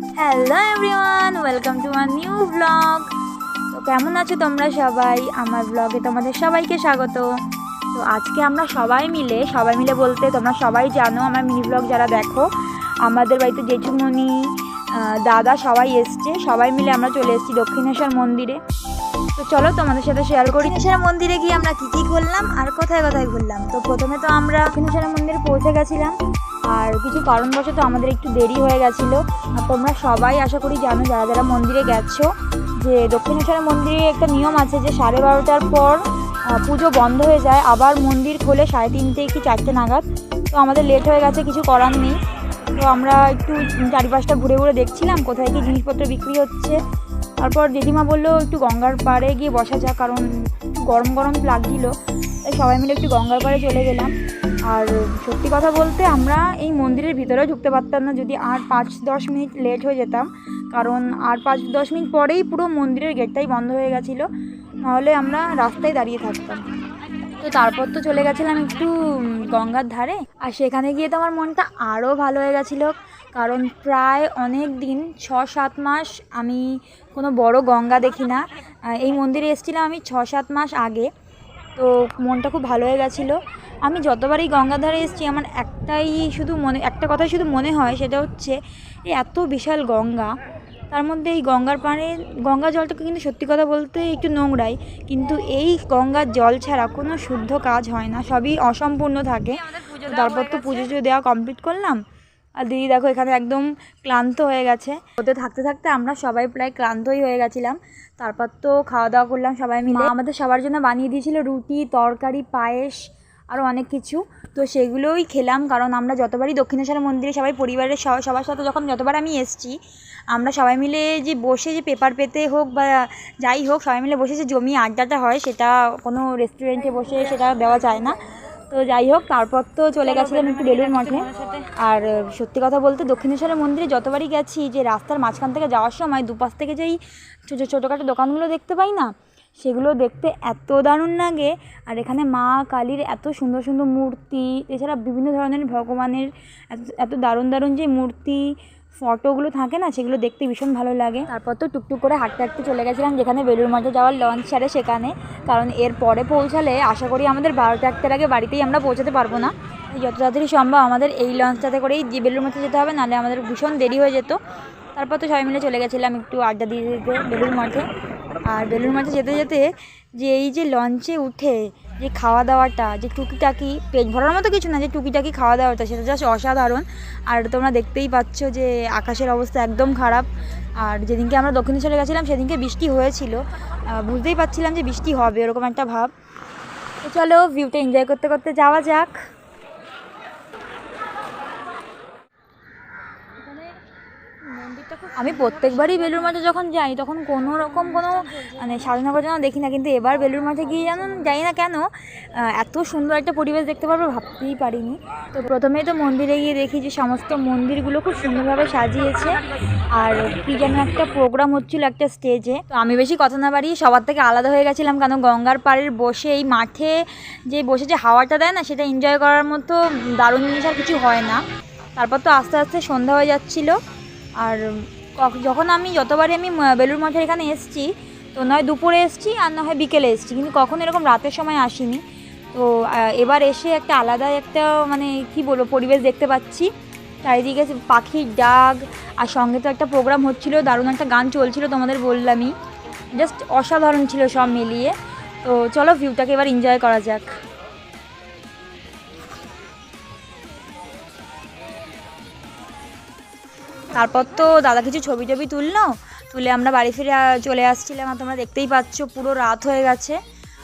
Hello everyone, welcome to my new blog. তো কেমন আছো তোমরা সবাই? আমার ব্লগে তোমাদের সবাইকে স্বাগত। তো আজকে আমরা সবাই মিলে বলতে তোমরা সবাই জানো, আমার মিনি ব্লগ যারা দেখো, আমাদের বাড়িতে জেঠুমণি, দাদা সবাই এসছে। সবাই মিলে আমরা চলে এসেছি দক্ষিণেশ্বর মন্দিরে। তো চলো তোমাদের সাথে শেয়ার করি দক্ষিণেশ্বর মন্দিরে গিয়ে আমরা কী করলাম আর কোথায় কোথায় ঘুরলাম। তো প্রথমে তো আমরা দক্ষিণেশ্বর মন্দিরে পৌঁছে গেছিলাম, আর কিছু কারণবশত আমাদের একটু দেরি হয়ে গেছিলো। আর তোমরা সবাই আশা করি জানো, যারা যারা মন্দিরে গেছো, যে দক্ষিণেশ্বর মন্দিরে একটা নিয়ম আছে যে 12:30টার পর পুজো বন্ধ হয়ে যায়, আবার মন্দির খোলে 3:30 কি 4টে নাগাদ। তো আমাদের লেট হয়ে গেছে, কিছু করার নেই। তো আমরা একটু চারিপাশটা ঘুরে ঘুরে দেখছিলাম কোথায় কী জিনিসপত্র বিক্রি হচ্ছে। তারপর জেঠিমা বললো একটু গঙ্গার পাড়ে গিয়ে বসা যাক, কারণ গরম গরম লাগছিল। তাই সবাই মিলে একটু গঙ্গার পাড়ে চলে গেলাম। আর সত্যি কথা বলতে আমরা এই মন্দিরের ভিতরেও ঢুকতে পারতাম না যদি আর 5-10 মিনিট লেট হয়ে যেতাম, কারণ আর 5-10 মিনিট পরেই পুরো মন্দিরের গেটটাই বন্ধ হয়ে গেছিলো, নাহলে আমরা রাস্তায় দাঁড়িয়ে থাকতাম। তো তারপর তো চলে গেছিলাম একটু গঙ্গার ধারে, আর সেখানে গিয়ে তো আমার মনটা আরও ভালো হয়ে গেছিলো, কারণ প্রায় অনেক দিন 6-7 মাস আমি কোনো বড় গঙ্গা দেখি না। এই মন্দিরে এসেছিলাম আমি 6-7 মাস আগে। তো মনটা খুব ভালো হয়ে গেছিলো। আমি যতবারই গঙ্গার ধারে এসেছি আমার একটা কথাই শুধু মনে হয়, সেটা হচ্ছে এই এত বিশাল গঙ্গা, তার মধ্যে এই গঙ্গা জলটা কিন্তু সত্যি কথা বলতে একটু নোংরাই, কিন্তু এই গঙ্গার জল ছাড়া কোনো শুদ্ধ কাজ হয় না, সবই অসম্পূর্ণ থাকে। তারপর তো পুজো দেওয়া কমপ্লিট করলাম, আর দিদি দেখো এখানে একদম ক্লান্ত হয়ে গেছে। ওতে থাকতে থাকতে আমরা সবাই প্রায় ক্লান্তই হয়ে গেছিলাম। তারপর তো খাওয়া দাওয়া করলাম সবাই মিলে। আমাদের সবার জন্য বানিয়ে দিয়েছিল রুটি, তরকারি, পায়েস, আরও অনেক কিছু। তো সেগুলোই খেলাম, কারণ আমরা যতবারই দক্ষিণেশ্বর মন্দিরে সবাই পরিবারের সবার সাথে যতবার আমি এসেছি, আমরা সবাই মিলে যে বসে যে পেপার পেতে হোক বা যাই হোক, সবাই মিলে বসে যে জমিয়ে আড্ডাটা হয়, সেটা কোনো রেস্টুরেন্টে বসে সেটা দেওয়া যায় না। তো যাই হোক, তারপর তো চলে গেছিলাম একটু বেলুড় মঠে। আর সত্যি কথা বলতে দক্ষিণেশ্বরের মন্দিরে যতবারই গেছি, যে রাস্তার মাঝখান থেকে যাওয়ার সময় দুপাশ থেকে যেই ছোটোখাটো দোকানগুলো দেখতে পাই না, সেগুলো দেখতে এত দারুণ লাগে। আর এখানে মা কালীর এত সুন্দর সুন্দর মূর্তি, এছাড়া বিভিন্ন ধরনের ভগবানের এত দারুণ দারুণ যে মূর্তি, ফটোগুলো থাকে না, সেগুলো দেখতে ভীষণ ভালো লাগে। তারপর তো টুকটুক করে হাঁটতে হাঁটতে চলে গেছিলাম যেখানে বেলুড় মঠে যাওয়ার লঞ্চ ছাড়ে সেখানে, কারণ এর পরে পৌঁছালে আশা করি আমাদের 12টা-1টার আগে বাড়িতেই আমরা পৌঁছাতে পারবো না। যত তাড়াতাড়ি সম্ভব আমাদের এই লঞ্চটাতে করেই বেলুড় মঠে যেতে হবে, নাহলে আমাদের ভীষণ দেরি হয়ে যেত। তারপর তো সবাই মিলে চলে গেছিলাম একটু আড্ডা দিয়ে দিতে বেলুড় মঠে। আর বেলুড় মঠে যেতে যেতে যে এই যে লঞ্চে উঠে যে খাওয়া দাওয়াটা, যে টুকিটাকি পেট ভরার মতো কিছু না, যে টুকিটাকি খাওয়া দাওয়াটা, সেটা জাস্ট অসাধারণ। আর তোমরা দেখতেই পাচ্ছ যে আকাশের অবস্থা একদম খারাপ। আর যেদিনকে আমরা দক্ষিণেশ্বরে গেছিলাম সেদিনকে বৃষ্টি হয়েছিল, বুঝতেই পারছিলাম যে বৃষ্টি হবে, এরকম একটা ভাব। তো চলো ভিউটা এনজয় করতে করতে যাওয়া যাক। আমি প্রত্যেকবারই বেলুড় মঠে যখন যাই তখন কোনো সাজানো গোছানো দেখি না, কিন্তু এবার বেলুড় মঠে গিয়ে জানি না কেন এত সুন্দর একটা পরিবেশ দেখতে পারবো ভাবতেই পারিনি। তো প্রথমেই তো মন্দিরে গিয়ে দেখি যে সমস্ত মন্দিরগুলো খুব সুন্দরভাবে সাজিয়েছে, আর কি যেন একটা প্রোগ্রাম হচ্ছিল একটা স্টেজে। তো আমি বেশি কথা না বাড়িয়ে সবার থেকে আলাদা হয়ে গেছিলাম, কেন গঙ্গার পাড়ের বসে এই মাঠে বসে যে হাওয়াটা দেয় না, সেটা এনজয় করার মতো দারুণ জিনিস আর কিছু হয় না। তারপর তো আস্তে আস্তে সন্ধ্যা হয়ে যাচ্ছিলো। আর যতবারই আমি বেলুড় মঠের এখানে এসেছি, তো নয় দুপুরে এসেছি আর না হয় বিকেলে এসেছি, কিন্তু কখনো এরকম রাতের সময় আসিনি। তো এবার এসে একটা আলাদা একটা কী বলবো পরিবেশ দেখতে পাচ্ছি, চারিদিকে পাখির ডাক, আর সঙ্গে তো একটা প্রোগ্রাম হচ্ছিলো, দারুণ একটা গান চলছিল, তোমাদের বললামই, জাস্ট অসাধারণ ছিল সব মিলিয়ে। তো চলো ভিউটাকে এবার এনজয় করা যাক। তারপর তো দাদা কিছু ছবি তুলে আমরা বাড়ি ফিরে চলে আসছিলাম, আর তোমরা দেখতেই পাচ্ছ পুরো রাত হয়ে গেছে,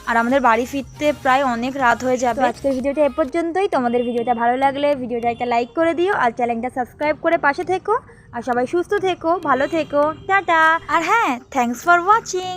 আর আমাদের বাড়ি ফিরতে প্রায় অনেক রাত হয়ে যাবে। আজকের ভিডিওটা এ পর্যন্তই। তোমাদের ভিডিওটা ভালো লাগলে ভিডিওটা একটা লাইক করে দিও, আর চ্যানেলটা সাবস্ক্রাইব করে পাশে থেকো, আর সবাই সুস্থ থেকো, ভালো থেকো, টাটা। আর হ্যাঁ, থ্যাঙ্কস ফর ওয়াচিং।